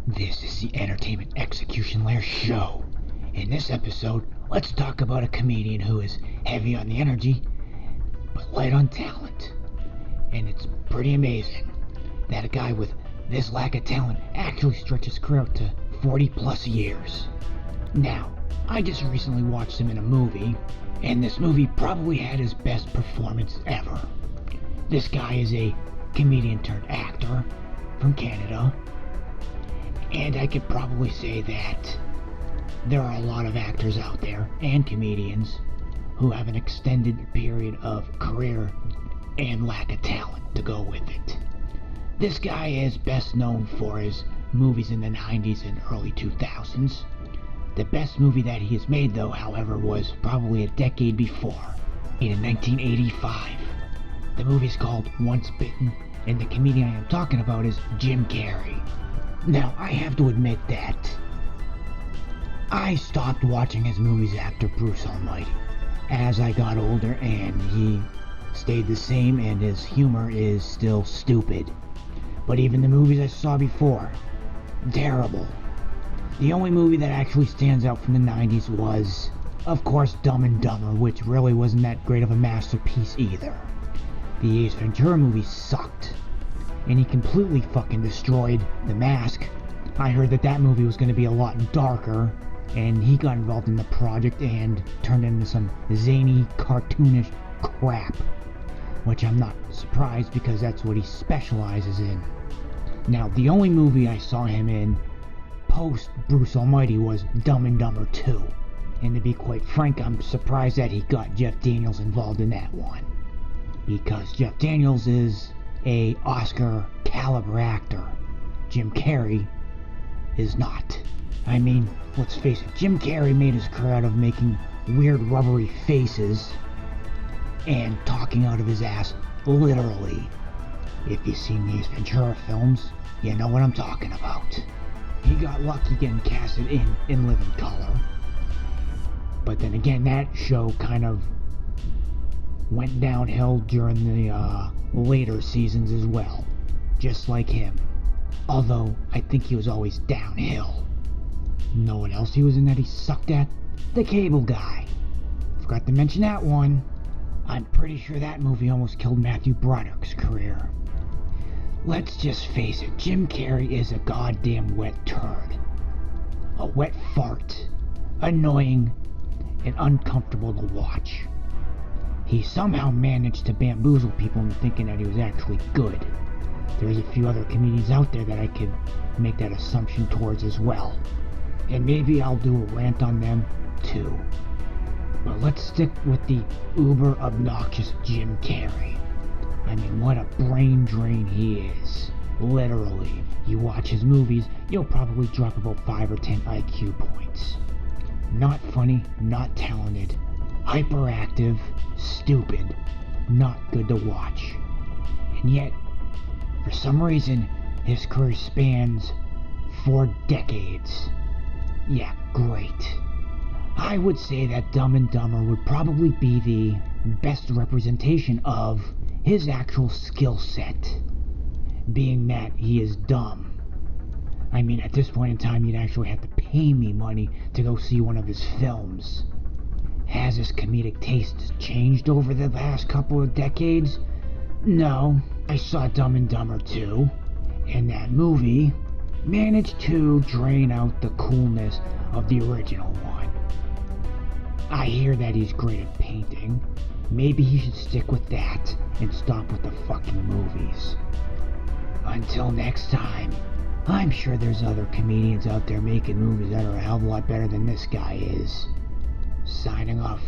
This is the Entertainment Execution Layer Show. In this episode, let's talk about a comedian who is heavy on the energy, but light on talent. And it's pretty amazing that a guy with this lack of talent actually stretches his career out to 40 plus years. Now, I just recently watched him in a movie, and this movie probably had his best performance ever. This guy is a comedian turned actor from Canada, and I could probably say that there are a lot of actors out there and comedians who have an extended period of career and lack of talent to go with it. This guy is best known for his movies in the 90s and early 2000s. The best movie that he has made, though, however, was probably a decade before, in 1985. The movie is called Once Bitten, and the comedian I am talking about is Jim Carrey. Now, I have to admit that I stopped watching his movies after Bruce Almighty. As I got older, and he stayed the same, and his humor is still stupid. But even the movies I saw before, terrible. The only movie that actually stands out from the 90s was, of course, Dumb and Dumber, which really wasn't that great of a masterpiece either. The Ace Ventura movie sucked, and he completely fucking destroyed The Mask. I heard that movie was going to be a lot darker, and he got involved in the project and turned into some zany, cartoonish crap, which I'm not surprised because that's what he specializes in. Now, the only movie I saw him in post Bruce Almighty was Dumb and Dumber 2, and to be quite frank, I'm surprised that he got Jeff Daniels involved in that one, because Jeff Daniels is a Oscar caliber actor. Jim Carrey is not. I mean, let's face it, Jim Carrey made his career out of making weird rubbery faces and talking out of his ass, literally. If you've seen these Ventura films, you know what I'm talking about. He got lucky getting casted in Living Color, but then again, that show kind of went downhill during the later seasons as well, just like him. Although, I think he was always downhill. Know what else he was in that he sucked at? The Cable Guy. Forgot to mention that one. I'm pretty sure that movie almost killed Matthew Broderick's career. Let's just face it, Jim Carrey is a goddamn wet turd. A wet fart. Annoying and uncomfortable to watch. He somehow managed to bamboozle people into thinking that he was actually good. There's a few other comedians out there that I could make that assumption towards as well. And maybe I'll do a rant on them too. But let's stick with the uber obnoxious Jim Carrey. I mean, what a brain drain he is. Literally. You watch his movies, you'll probably drop about 5 or 10 IQ points. Not funny, not talented, hyperactive, stupid, not good to watch. And yet, for some reason, his career spans 4 decades. Yeah, great. I would say that Dumb and Dumber would probably be the best representation of his actual skill set, being that he is dumb. I mean, at this point in time, you'd actually have to pay me money to go see one of his films. Has his comedic taste changed over the last couple of decades? No. I saw Dumb and Dumber 2, and that movie managed to drain out the coolness of the original one. I hear that he's great at painting. Maybe he should stick with that and stop with the fucking movies. Until next time, I'm sure there's other comedians out there making movies that are a hell of a lot better than this guy is. Signing off.